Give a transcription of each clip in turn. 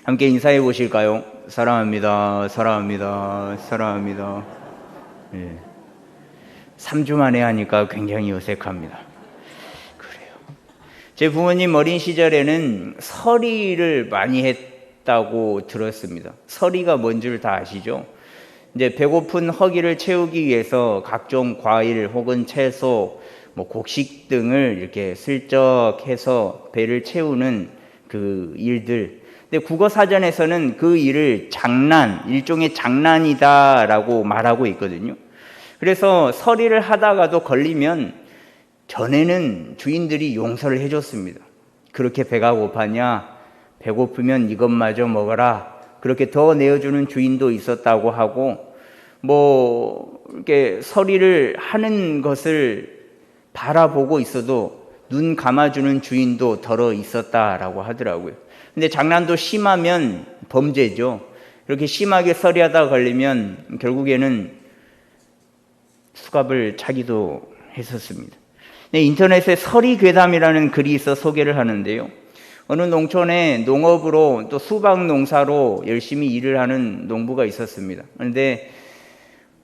함께 인사해 보실까요? 사랑합니다. 사랑합니다. 사랑합니다. 예. 3주 만에 하니까 굉장히 어색합니다. 그래요. 제 부모님 어린 시절에는 서리를 많이 했다고 들었습니다. 서리가 뭔 줄 다 아시죠? 이제 배고픈 허기를 채우기 위해서 각종 과일 혹은 채소, 곡식 등을 이렇게 슬쩍 해서 배를 채우는 그 일들. 근데 국어 사전에서는 그 일을 일종의 장난이다라고 말하고 있거든요. 그래서 서리를 하다가도 걸리면 전에는 주인들이 용서를 해줬습니다. 그렇게 배가 고팠냐? 배고프면 이것마저 먹어라. 그렇게 더 내어주는 주인도 있었다고 하고, 이렇게 서리를 하는 것을 바라보고 있어도 눈 감아주는 주인도 덜어 있었다라고 하더라고요. 근데 장난도 심하면 범죄죠. 그렇게 심하게 서리하다 걸리면 결국에는 수갑을 차기도 했었습니다. 인터넷에 서리괴담이라는 글이 있어 소개를 하는데요. 어느 농촌에 농업으로 또 수박 농사로 열심히 일을 하는 농부가 있었습니다. 그런데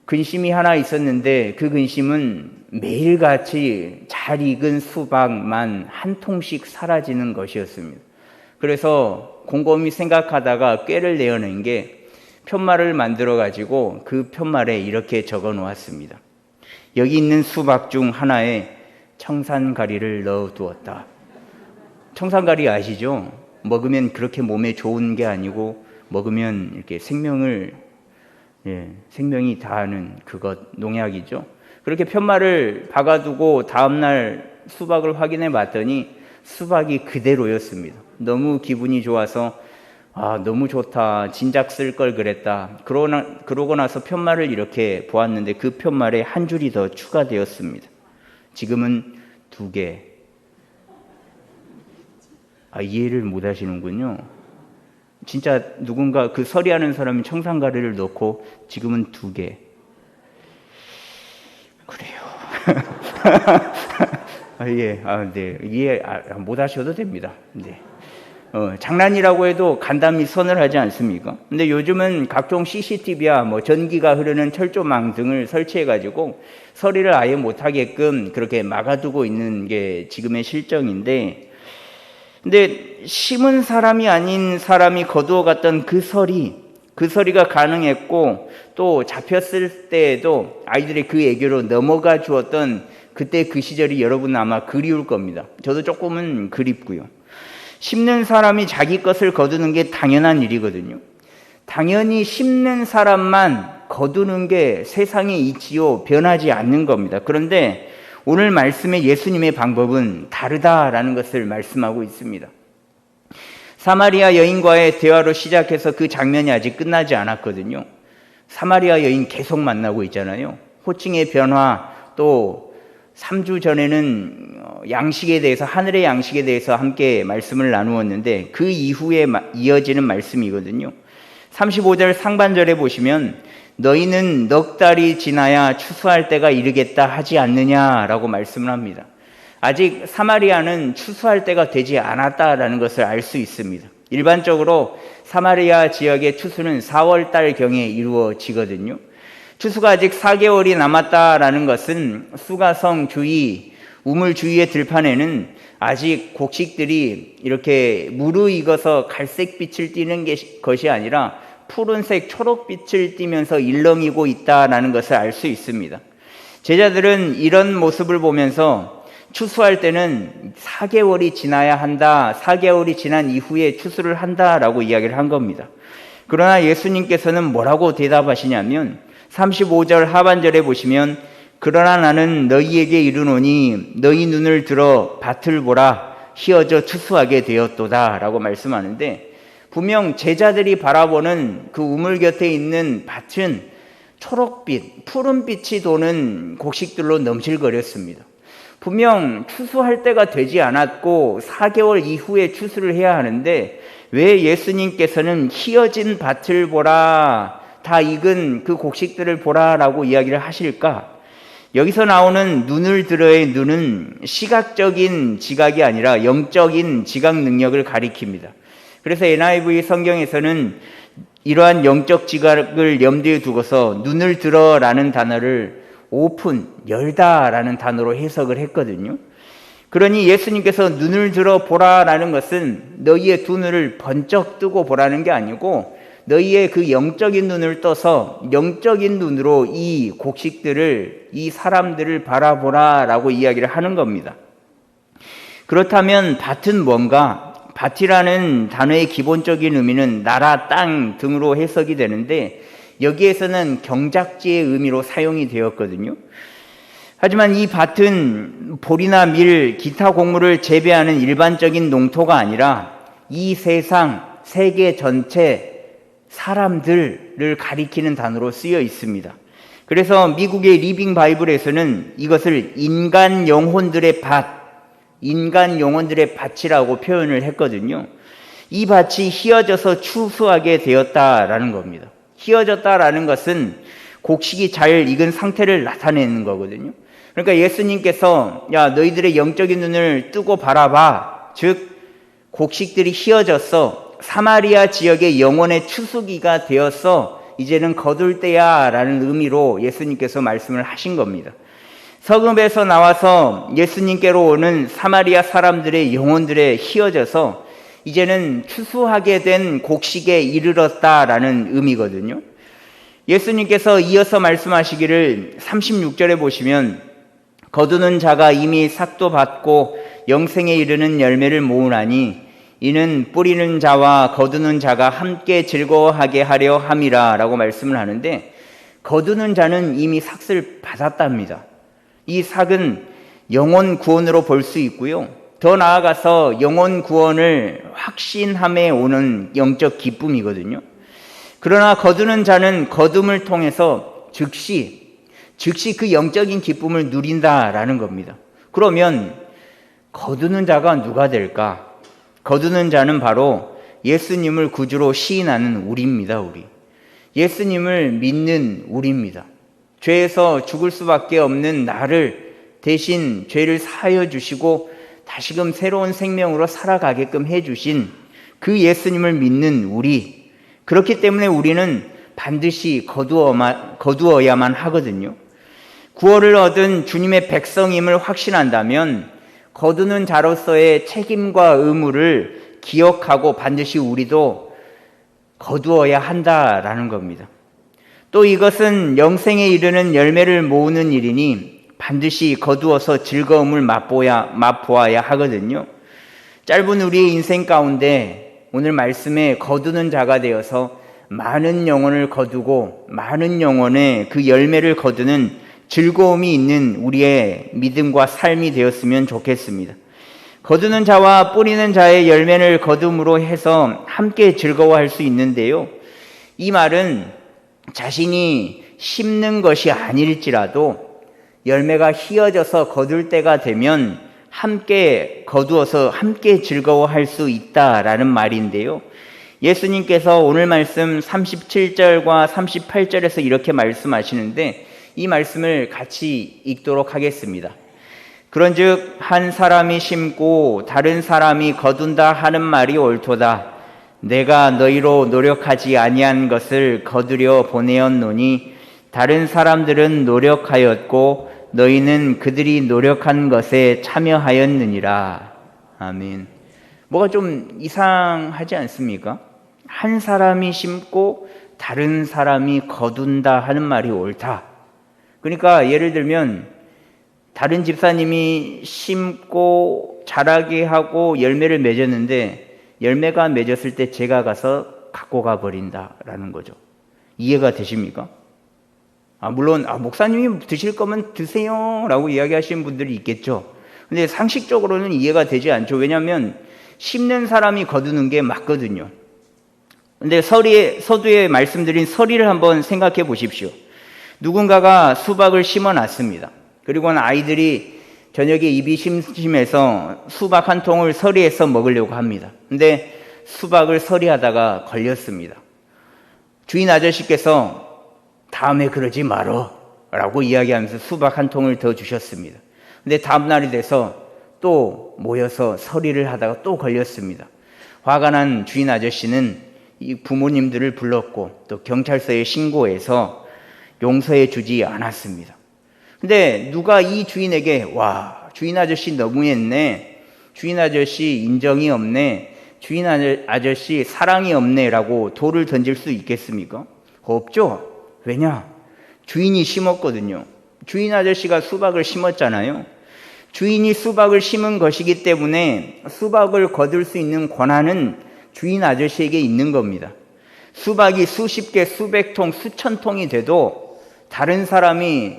근심이 하나 있었는데 그 근심은 매일같이 잘 익은 수박만 한 통씩 사라지는 것이었습니다. 그래서 곰곰이 생각하다가 꾀를 내어낸 게 편말을 만들어 가지고 그 편말에 이렇게 적어 놓았습니다. 여기 있는 수박 중 하나에 청산가리를 넣어 두었다. 청산가리 아시죠? 먹으면 그렇게 몸에 좋은 게 아니고 먹으면 이렇게 생명이 다하는 그것 농약이죠. 그렇게 편말을 박아두고 다음날 수박을 확인해 봤더니 수박이 그대로였습니다. 너무 기분이 좋아서 너무 좋다. 진작 쓸 걸 그랬다. 그러고 나서 편말을 이렇게 보았는데 그 편말에 한 줄이 더 추가되었습니다. 지금은 2개. 이해를 못 하시는군요. 진짜 누군가 그 서리하는 사람이 청산가리를 넣고 지금은 2개. 그래요. 네. 이해 못 하셔도 됩니다. 네. 장난이라고 해도 간담이 선을 하지 않습니까? 근데 요즘은 각종 CCTV야 전기가 흐르는 철조망 등을 설치해가지고 서리를 아예 못하게끔 그렇게 막아두고 있는 게 지금의 실정인데, 근데 심은 사람이 아닌 사람이 거두어갔던 그 서리가 가능했고, 또 잡혔을 때에도 아이들의 그 애교로 넘어가 주었던 그때 그 시절이 여러분 아마 그리울 겁니다. 저도 조금은 그립고요. 심는 사람이 자기 것을 거두는 게 당연한 일이거든요. 당연히 심는 사람만 거두는 게 세상의 이치요 변하지 않는 겁니다. 그런데 오늘 말씀의 예수님의 방법은 다르다라는 것을 말씀하고 있습니다. 사마리아 여인과의 대화로 시작해서 그 장면이 아직 끝나지 않았거든요. 사마리아 여인 계속 만나고 있잖아요. 호칭의 변화, 또 3주 전에는 양식에 대해서, 하늘의 양식에 대해서 함께 말씀을 나누었는데 그 이후에 이어지는 말씀이거든요. 35절 상반절에 보시면 너희는 넉 달이 지나야 추수할 때가 이르겠다 하지 않느냐라고 말씀을 합니다. 아직 사마리아는 추수할 때가 되지 않았다라는 것을 알 수 있습니다. 일반적으로 사마리아 지역의 추수는 4월 달경에 이루어지거든요. 추수가 아직 4개월이 남았다라는 것은 수가성 주위, 우물 주위의 들판에는 아직 곡식들이 이렇게 무르익어서 갈색빛을 띠는 것이 아니라 푸른색 초록빛을 띠면서 일렁이고 있다라는 것을 알 수 있습니다. 제자들은 이런 모습을 보면서 추수할 때는 4개월이 지나야 한다, 4개월이 지난 이후에 추수를 한다라고 이야기를 한 겁니다. 그러나 예수님께서는 뭐라고 대답하시냐면 35절 하반절에 보시면 그러나 나는 너희에게 이르노니 너희 눈을 들어 밭을 보라 희어져 추수하게 되었도다 라고 말씀하는데, 분명 제자들이 바라보는 그 우물 곁에 있는 밭은 초록빛, 푸른빛이 도는 곡식들로 넘실거렸습니다. 분명 추수할 때가 되지 않았고 4개월 이후에 추수를 해야 하는데 왜 예수님께서는 희어진 밭을 보라, 다 익은 그 곡식들을 보라라고 이야기를 하실까? 여기서 나오는 눈을 들어의 눈은 시각적인 지각이 아니라 영적인 지각 능력을 가리킵니다. 그래서 NIV 성경에서는 이러한 영적 지각을 염두에 두고서 눈을 들어라는 단어를 오픈, 열다라는 단어로 해석을 했거든요. 그러니 예수님께서 눈을 들어 보라라는 것은 너희의 두 눈을 번쩍 뜨고 보라는 게 아니고 너희의 그 영적인 눈을 떠서 영적인 눈으로 이 곡식들을, 이 사람들을 바라보라라고 이야기를 하는 겁니다. 그렇다면 밭은 뭔가? 밭이라는 단어의 기본적인 의미는 나라, 땅 등으로 해석이 되는데 여기에서는 경작지의 의미로 사용이 되었거든요. 하지만 이 밭은 보리나 밀, 기타 곡물을 재배하는 일반적인 농토가 아니라 이 세상, 세계 전체 사람들을 가리키는 단어로 쓰여 있습니다. 그래서 미국의 리빙 바이블에서는 이것을 인간 영혼들의 밭, 인간 영혼들의 밭이라고 표현을 했거든요. 이 밭이 휘어져서 추수하게 되었다라는 겁니다. 휘어졌다라는 것은 곡식이 잘 익은 상태를 나타내는 거거든요. 그러니까 예수님께서 야 너희들의 영적인 눈을 뜨고 바라봐. 즉 곡식들이 휘어져서 사마리아 지역의 영혼의 추수기가 되어서 이제는 거둘 때야 라는 의미로 예수님께서 말씀을 하신 겁니다. 서금에서 나와서 예수님께로 오는 사마리아 사람들의 영혼들에 휘어져서 이제는 추수하게 된 곡식에 이르렀다라는 의미거든요. 예수님께서 이어서 말씀하시기를 36절에 보시면 거두는 자가 이미 삭도 받고 영생에 이르는 열매를 모으나니 이는 뿌리는 자와 거두는 자가 함께 즐거워하게 하려 함이라 라고 말씀을 하는데 거두는 자는 이미 삭을 받았답니다. 이 삭은 영혼 구원으로 볼 수 있고요. 더 나아가서 영혼 구원을 확신함에 오는 영적 기쁨이거든요. 그러나 거두는 자는 거둠을 통해서 즉시 그 영적인 기쁨을 누린다라는 겁니다. 그러면 거두는 자가 누가 될까? 거두는 자는 바로 예수님을 구주로 시인하는 우리입니다. 우리. 예수님을 믿는 우리입니다. 죄에서 죽을 수밖에 없는 나를 대신 죄를 사하여 주시고 다시금 새로운 생명으로 살아가게끔 해주신 그 예수님을 믿는 우리. 그렇기 때문에 우리는 반드시 거두어야만 하거든요. 구원을 얻은 주님의 백성임을 확신한다면 거두는 자로서의 책임과 의무를 기억하고 반드시 우리도 거두어야 한다라는 겁니다. 또 이것은 영생에 이르는 열매를 모으는 일이니 반드시 거두어서 즐거움을 맛보아야 하거든요. 짧은 우리의 인생 가운데 오늘 말씀에 거두는 자가 되어서 많은 영혼을 거두고 많은 영혼의 그 열매를 거두는 즐거움이 있는 우리의 믿음과 삶이 되었으면 좋겠습니다. 거두는 자와 뿌리는 자의 열매를 거둠으로 해서 함께 즐거워할 수 있는데요. 이 말은 자신이 심는 것이 아닐지라도 열매가 휘어져서 거둘 때가 되면 함께 거두어서 함께 즐거워할 수 있다라는 말인데요. 예수님께서 오늘 말씀 37절과 38절에서 이렇게 말씀하시는데 이 말씀을 같이 읽도록 하겠습니다. 그런즉 한 사람이 심고 다른 사람이 거둔다 하는 말이 옳도다. 내가 너희로 노력하지 아니한 것을 거두려 보내었노니 다른 사람들은 노력하였고 너희는 그들이 노력한 것에 참여하였느니라. 아멘. 뭐가 좀 이상하지 않습니까? 한 사람이 심고 다른 사람이 거둔다 하는 말이 옳다. 그러니까 예를 들면 다른 집사님이 심고 자라게 하고 열매를 맺었는데 열매가 맺었을 때 제가 가서 갖고 가버린다라는 거죠. 이해가 되십니까? 물론 목사님이 드실 거면 드세요 라고 이야기하시는 분들이 있겠죠. 근데 상식적으로는 이해가 되지 않죠. 왜냐하면 심는 사람이 거두는 게 맞거든요. 근데 서두에 말씀드린 서리를 한번 생각해 보십시오. 누군가가 수박을 심어 놨습니다. 그리고는 아이들이 저녁에 입이 심심해서 수박 한 통을 서리해서 먹으려고 합니다. 근데 수박을 서리하다가 걸렸습니다. 주인 아저씨께서 다음에 그러지 말어 라고 이야기하면서 수박 한 통을 더 주셨습니다. 근데 다음 날이 돼서 또 모여서 서리를 하다가 또 걸렸습니다. 화가 난 주인 아저씨는 이 부모님들을 불렀고 또 경찰서에 신고해서 용서해 주지 않았습니다. 근데 누가 이 주인에게 와, 주인 아저씨 너무했네, 주인 아저씨 인정이 없네, 주인 아저씨 사랑이 없네 라고 돌을 던질 수 있겠습니까? 없죠. 왜냐? 주인이 심었거든요. 주인 아저씨가 수박을 심었잖아요. 주인이 수박을 심은 것이기 때문에 수박을 거둘 수 있는 권한은 주인 아저씨에게 있는 겁니다. 수박이 수십 개, 수백 통, 수천 통이 돼도 다른 사람이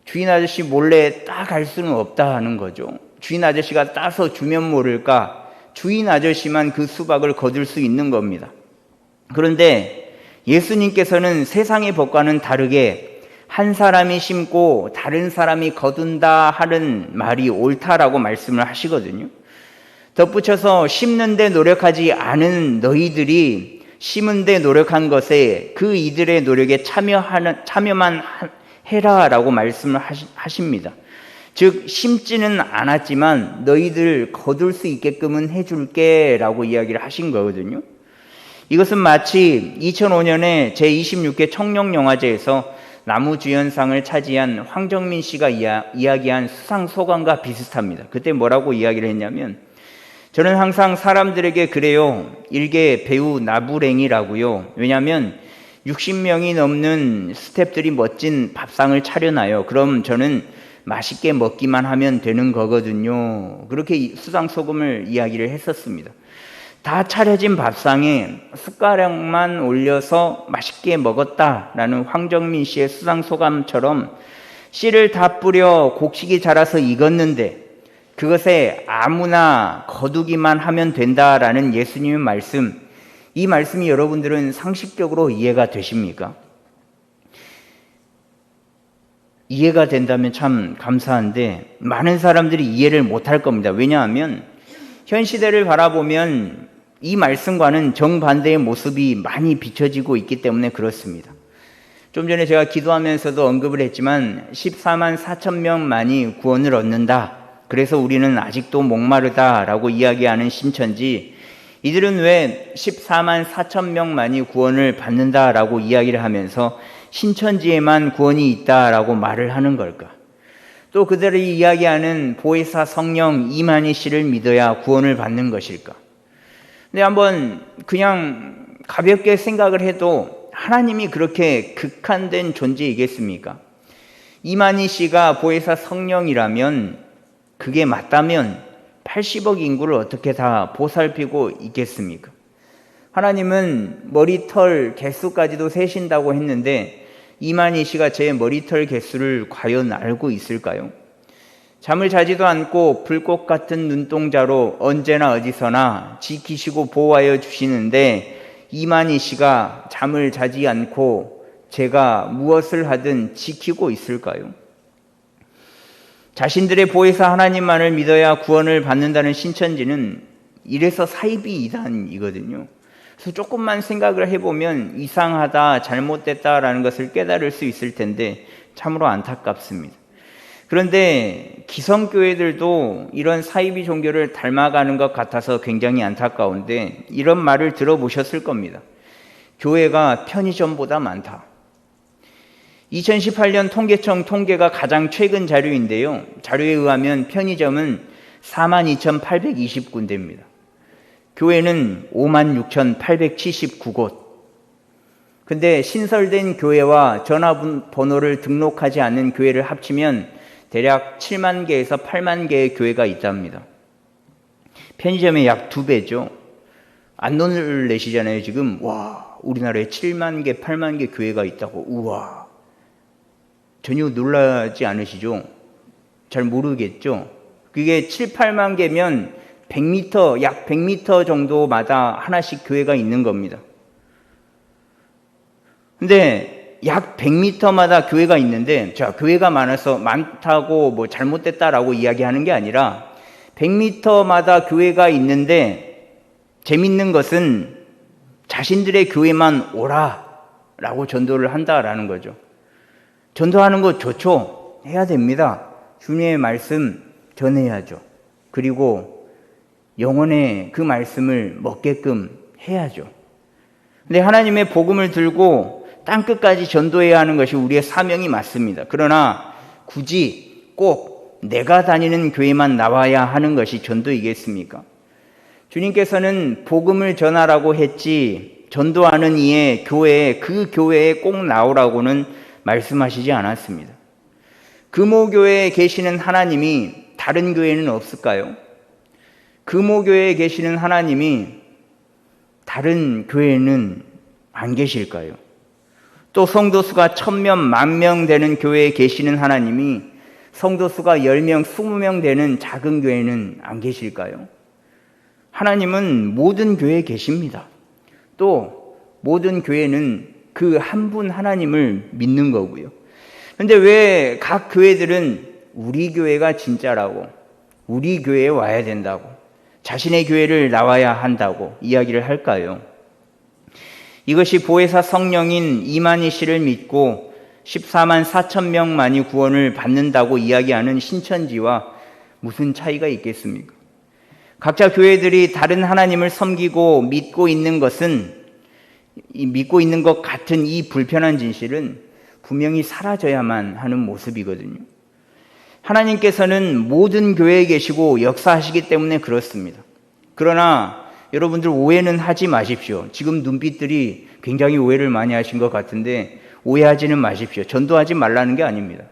주인 아저씨 몰래 따갈 수는 없다는 거죠. 주인 아저씨가 따서 주면 모를까, 주인 아저씨만 그 수박을 거둘 수 있는 겁니다. 그런데 예수님께서는 세상의 법과는 다르게 한 사람이 심고 다른 사람이 거둔다 하는 말이 옳다라고 말씀을 하시거든요. 덧붙여서 심는 데 노력하지 않은 너희들이 심은 데 노력한 것에 그 이들의 노력에 참여만 해라라고 말씀을 하십니다. 즉 심지는 않았지만 너희들 거둘 수 있게끔은 해줄게 라고 이야기를 하신 거거든요. 이것은 마치 2005년에 제26회 청룡영화제에서 나무주연상을 차지한 황정민 씨가 이야기한 수상소감과 비슷합니다. 그때 뭐라고 이야기를 했냐면, 저는 항상 사람들에게 그래요. 일개 배우 나부랭이라고요. 왜냐하면 60명이 넘는 스태프들이 멋진 밥상을 차려놔요. 그럼 저는 맛있게 먹기만 하면 되는 거거든요. 그렇게 수상소감을 이야기를 했었습니다. 다 차려진 밥상에 숟가락만 올려서 맛있게 먹었다라는 황정민 씨의 수상소감처럼 씨를 다 뿌려 곡식이 자라서 익었는데 그것에 아무나 거두기만 하면 된다라는 예수님의 말씀, 이 말씀이 여러분들은 상식적으로 이해가 되십니까? 이해가 된다면 참 감사한데 많은 사람들이 이해를 못할 겁니다. 왜냐하면 현 시대를 바라보면 이 말씀과는 정반대의 모습이 많이 비춰지고 있기 때문에 그렇습니다. 좀 전에 제가 기도하면서도 언급을 했지만 14만 4천 명만이 구원을 얻는다. 그래서 우리는 아직도 목마르다라고 이야기하는 신천지, 이들은 왜 14만 4천 명만이 구원을 받는다라고 이야기를 하면서 신천지에만 구원이 있다라고 말을 하는 걸까? 또 그들이 이야기하는 보혜사 성령 이만희 씨를 믿어야 구원을 받는 것일까? 근데 한번 그냥 가볍게 생각을 해도 하나님이 그렇게 극한된 존재이겠습니까? 이만희 씨가 보혜사 성령이라면, 그게 맞다면 80억 인구를 어떻게 다 보살피고 있겠습니까? 하나님은 머리털 개수까지도 세신다고 했는데 이만희 씨가 제 머리털 개수를 과연 알고 있을까요? 잠을 자지도 않고 불꽃 같은 눈동자로 언제나 어디서나 지키시고 보호하여 주시는데 이만희 씨가 잠을 자지 않고 제가 무엇을 하든 지키고 있을까요? 자신들의 보혜사 하나님만을 믿어야 구원을 받는다는 신천지는 이래서 사이비 이단이거든요. 그래서 조금만 생각을 해보면 이상하다, 잘못됐다라는 것을 깨달을 수 있을 텐데 참으로 안타깝습니다. 그런데 기성교회들도 이런 사이비 종교를 닮아가는 것 같아서 굉장히 안타까운데 이런 말을 들어보셨을 겁니다. 교회가 편의점보다 많다. 2018년 통계청 통계가 가장 최근 자료인데요. 자료에 의하면 편의점은 42,820군데입니다. 교회는 56,879곳. 근데 신설된 교회와 전화번호를 등록하지 않는 교회를 합치면 대략 7만 개에서 8만 개의 교회가 있답니다. 편의점의 약 2배죠. 안론을 내시잖아요, 지금. 와, 우리나라에 7만 개, 8만 개 교회가 있다고. 우와. 전혀 놀라지 않으시죠? 잘 모르겠죠? 그게 7, 8만 개면 100m, 약 100m 정도마다 하나씩 교회가 있는 겁니다. 근데 약 100m마다 교회가 있는데, 자, 교회가 많다고 뭐 잘못됐다라고 이야기하는 게 아니라 100m마다 교회가 있는데 재밌는 것은 자신들의 교회만 오라라고 전도를 한다라는 거죠. 전도하는 거 좋죠. 해야 됩니다. 주님의 말씀 전해야죠. 그리고 영혼의 그 말씀을 먹게끔 해야죠. 근데 하나님의 복음을 들고 땅끝까지 전도해야 하는 것이 우리의 사명이 맞습니다. 그러나 굳이 꼭 내가 다니는 교회만 나와야 하는 것이 전도이겠습니까? 주님께서는 복음을 전하라고 했지 전도하는 이의 교회에, 그 교회에 꼭 나오라고는 말씀하시지 않았습니다. 금오교회에 계시는 하나님이 다른 교회는 없을까요? 금오교회에 계시는 하나님이 다른 교회는 안 계실까요? 또 성도 수가 1000명, 10,000명 되는 교회에 계시는 하나님이 성도 수가 10명, 20명 되는 작은 교회는 안 계실까요? 하나님은 모든 교회에 계십니다. 또 모든 교회는 그 한 분 하나님을 믿는 거고요. 그런데 왜 각 교회들은 우리 교회가 진짜라고, 우리 교회에 와야 된다고, 자신의 교회를 나와야 한다고 이야기를 할까요? 이것이 보혜사 성령인 이만희 씨를 믿고 14만 4천 명만이 구원을 받는다고 이야기하는 신천지와 무슨 차이가 있겠습니까? 각자 교회들이 다른 하나님을 섬기고 믿고 있는 것은, 믿고 있는 것 같은 이 불편한 진실은 분명히 사라져야만 하는 모습이거든요. 하나님께서는 모든 교회에 계시고 역사하시기 때문에 그렇습니다. 그러나 여러분들 오해는 하지 마십시오. 지금 눈빛들이 굉장히 오해를 많이 하신 것 같은데 오해하지는 마십시오. 전도하지 말라는 게 아닙니다.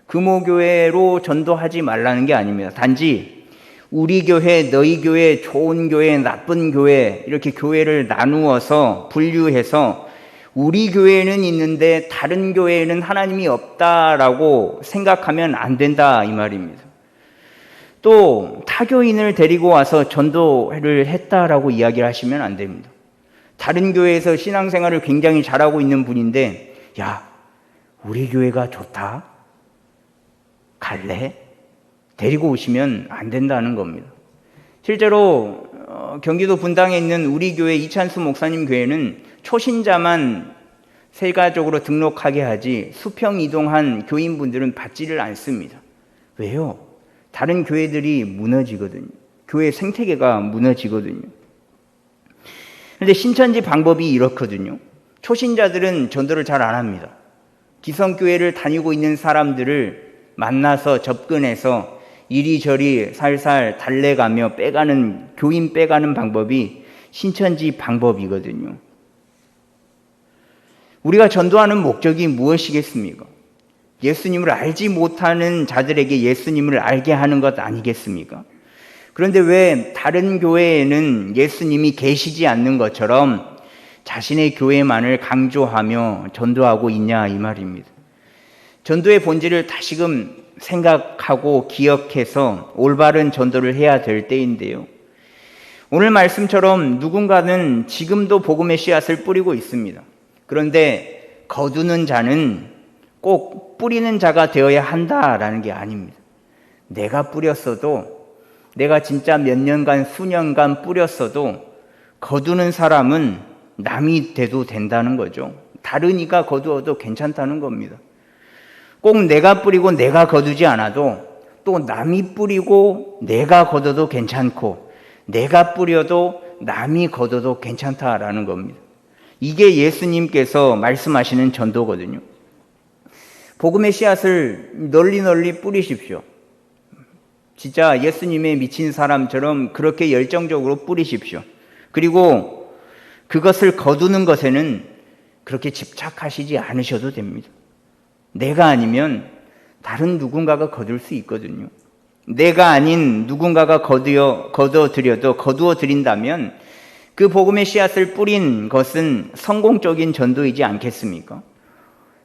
금오교회로 전도하지 말라는 게 아닙니다. 단지 우리 교회, 너희 교회, 좋은 교회, 나쁜 교회, 이렇게 교회를 나누어서 분류해서 우리 교회는 있는데 다른 교회에는 하나님이 없다라고 생각하면 안 된다, 이 말입니다. 또 타교인을 데리고 와서 전도를 했다라고 이야기를 하시면 안 됩니다. 다른 교회에서 신앙생활을 굉장히 잘하고 있는 분인데, 야, 우리 교회가 좋다? 갈래? 데리고 오시면 안 된다는 겁니다. 실제로 경기도 분당에 있는 우리 교회 이찬수 목사님 교회는 초신자만 세가적으로 등록하게 하지 수평 이동한 교인분들은 받지를 않습니다. 왜요? 다른 교회들이 무너지거든요. 교회 생태계가 무너지거든요. 그런데 신천지 방법이 이렇거든요. 초신자들은 전도를 잘 안 합니다. 기성교회를 다니고 있는 사람들을 만나서 접근해서 이리저리 살살 달래가며 빼가는, 교인 빼가는 방법이 신천지 방법이거든요. 우리가 전도하는 목적이 무엇이겠습니까? 예수님을 알지 못하는 자들에게 예수님을 알게 하는 것 아니겠습니까? 그런데 왜 다른 교회에는 예수님이 계시지 않는 것처럼 자신의 교회만을 강조하며 전도하고 있냐, 이 말입니다. 전도의 본질을 다시금 생각하고 기억해서 올바른 전도를 해야 될 때인데요. 오늘 말씀처럼 누군가는 지금도 복음의 씨앗을 뿌리고 있습니다. 그런데 거두는 자는 꼭 뿌리는 자가 되어야 한다라는 게 아닙니다. 내가 뿌렸어도, 내가 진짜 몇 년간, 수년간 뿌렸어도 거두는 사람은 남이 돼도 된다는 거죠. 다른 이가 거두어도 괜찮다는 겁니다. 꼭 내가 뿌리고 내가 거두지 않아도 또 남이 뿌리고 내가 거둬도 괜찮고 내가 뿌려도 남이 거둬도 괜찮다라는 겁니다. 이게 예수님께서 말씀하시는 전도거든요. 복음의 씨앗을 널리 뿌리십시오. 진짜 예수님에 미친 사람처럼 그렇게 열정적으로 뿌리십시오. 그리고 그것을 거두는 것에는 그렇게 집착하시지 않으셔도 됩니다. 내가 아니면 다른 누군가가 거둘 수 있거든요. 내가 아닌 누군가가 거두어 드린다면 그 복음의 씨앗을 뿌린 것은 성공적인 전도이지 않겠습니까?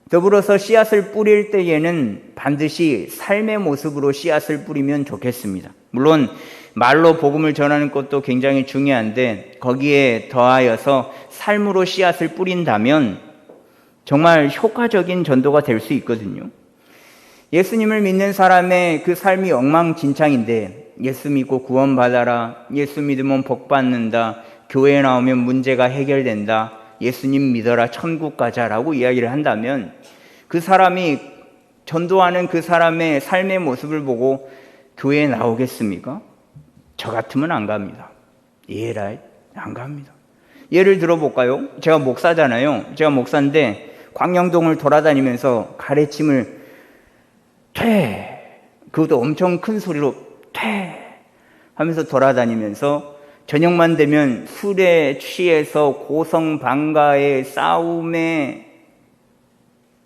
더불어서 씨앗을 뿌릴 때에는 반드시 삶의 모습으로 씨앗을 뿌리면 좋겠습니다. 물론 말로 복음을 전하는 것도 굉장히 중요한데 거기에 더하여서 삶으로 씨앗을 뿌린다면 정말 효과적인 전도가 될 수 있거든요. 예수님을 믿는 사람의 그 삶이 엉망진창인데 예수 믿고 구원받아라, 예수 믿으면 복 받는다, 교회에 나오면 문제가 해결된다, 예수님 믿어라, 천국 가자라고 이야기를 한다면 그 사람이, 전도하는 그 사람의 삶의 모습을 보고 교회에 나오겠습니까? 저 같으면 안 갑니다. 에라이, 안 갑니다. 예를 들어볼까요? 제가 목사잖아요. 제가 목사인데 광명동을 돌아다니면서 가래침을 퇴, 그것도 엄청 큰 소리로 퇴 하면서 돌아다니면서 저녁만 되면 술에 취해서 고성방가의 싸움에,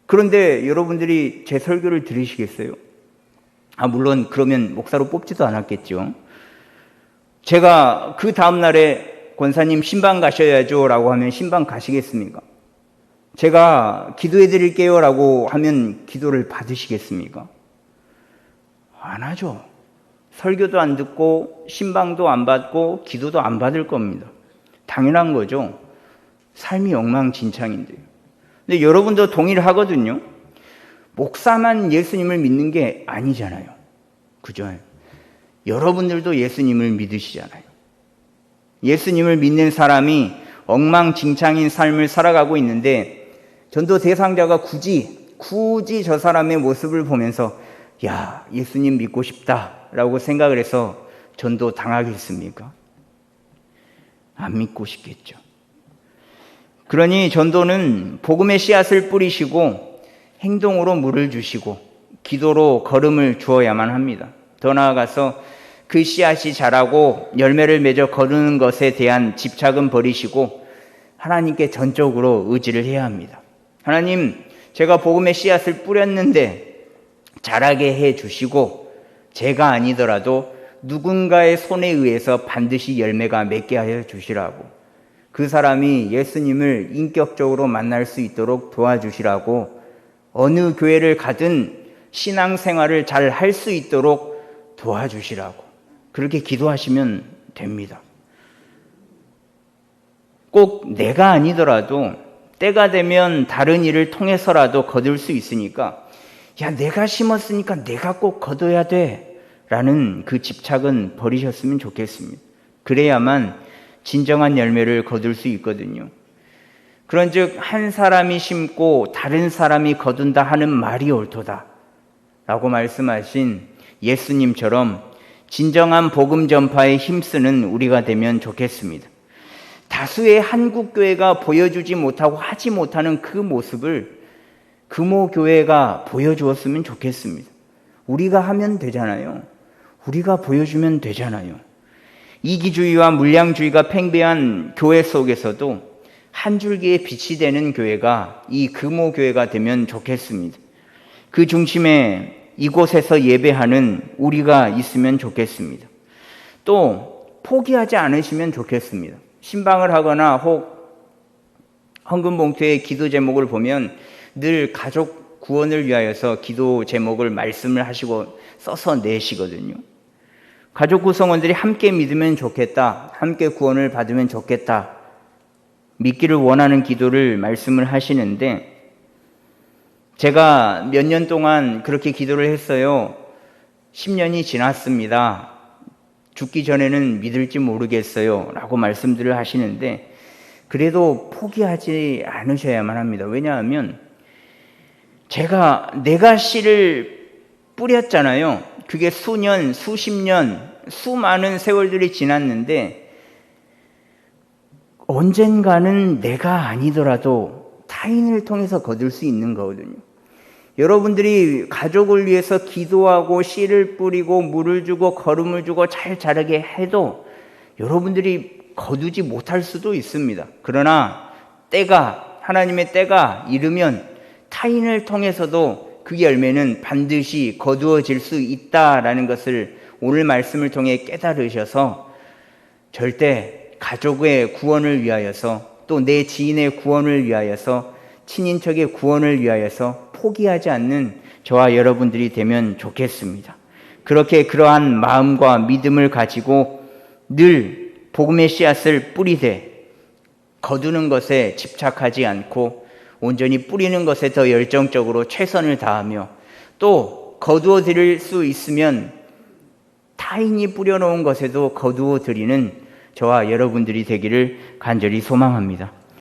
그런데 여러분들이 제 설교를 들으시겠어요? 물론 그러면 목사로 뽑지도 않았겠죠. 제가 그 다음날에 권사님 신방 가셔야죠 라고 하면 신방 가시겠습니까? 제가 기도해 드릴게요 라고 하면 기도를 받으시겠습니까? 안 하죠. 설교도 안 듣고 신방도 안 받고 기도도 안 받을 겁니다. 당연한 거죠. 삶이 엉망진창인데요. 근데 여러분도 동의를 하거든요. 목사만 예수님을 믿는 게 아니잖아요. 그죠? 여러분들도 예수님을 믿으시잖아요. 예수님을 믿는 사람이 엉망진창인 삶을 살아가고 있는데, 전도 대상자가 굳이 저 사람의 모습을 보면서 야, 예수님 믿고 싶다라고 생각을 해서 전도 당하겠습니까? 안 믿고 싶겠죠. 그러니 전도는 복음의 씨앗을 뿌리시고 행동으로 물을 주시고 기도로 걸음을 주어야만 합니다. 더 나아가서 그 씨앗이 자라고 열매를 맺어 거두는 것에 대한 집착은 버리시고 하나님께 전적으로 의지를 해야 합니다. 하나님, 제가 복음의 씨앗을 뿌렸는데 자라게 해 주시고 제가 아니더라도 누군가의 손에 의해서 반드시 열매가 맺게 하여 주시라고, 그 사람이 예수님을 인격적으로 만날 수 있도록 도와주시라고, 어느 교회를 가든 신앙생활을 잘 할 수 있도록 도와주시라고 그렇게 기도하시면 됩니다. 꼭 내가 아니더라도 때가 되면 다른 일을 통해서라도 거둘 수 있으니까, 야, 내가 심었으니까 내가 꼭 거둬야 돼 라는 그 집착은 버리셨으면 좋겠습니다. 그래야만 진정한 열매를 거둘 수 있거든요. 그런즉 한 사람이 심고 다른 사람이 거둔다 하는 말이 옳도다 라고 말씀하신 예수님처럼 진정한 복음 전파에 힘쓰는 우리가 되면 좋겠습니다. 다수의 한국교회가 보여주지 못하고 하지 못하는 그 모습을 금호교회가 보여주었으면 좋겠습니다. 우리가 하면 되잖아요. 우리가 보여주면 되잖아요. 이기주의와 물량주의가 팽배한 교회 속에서도 한 줄기의 빛이 되는 교회가 이 금호교회가 되면 좋겠습니다. 그 중심에 이곳에서 예배하는 우리가 있으면 좋겠습니다. 또 포기하지 않으시면 좋겠습니다. 신방을 하거나 혹 헌금봉투의 기도 제목을 보면 늘 가족 구원을 위하여서 기도 제목을 말씀을 하시고 써서 내시거든요. 가족 구성원들이 함께 믿으면 좋겠다, 함께 구원을 받으면 좋겠다, 믿기를 원하는 기도를 말씀을 하시는데, 제가 몇 년 동안 그렇게 기도를 했어요. 10년이 지났습니다. 죽기 전에는 믿을지 모르겠어요 라고 말씀들을 하시는데, 그래도 포기하지 않으셔야만 합니다. 왜냐하면 내가 씨를 뿌렸잖아요. 그게 수년, 수십 년, 수많은 세월들이 지났는데 언젠가는 내가 아니더라도 타인을 통해서 거둘 수 있는 거거든요. 여러분들이 가족을 위해서 기도하고 씨를 뿌리고 물을 주고 거름을 주고 잘 자라게 해도 여러분들이 거두지 못할 수도 있습니다. 그러나 하나님의 때가 이르면 타인을 통해서도 그 열매는 반드시 거두어질 수 있다라는 것을 오늘 말씀을 통해 깨달으셔서 절대 가족의 구원을 위하여서, 또 내 지인의 구원을 위하여서, 친인척의 구원을 위하여서 포기하지 않는 저와 여러분들이 되면 좋겠습니다. 그렇게 그러한 마음과 믿음을 가지고 늘 복음의 씨앗을 뿌리되 거두는 것에 집착하지 않고 온전히 뿌리는 것에 더 열정적으로 최선을 다하며, 또 거두어 드릴 수 있으면 타인이 뿌려놓은 것에도 거두어 드리는 저와 여러분들이 되기를 간절히 소망합니다.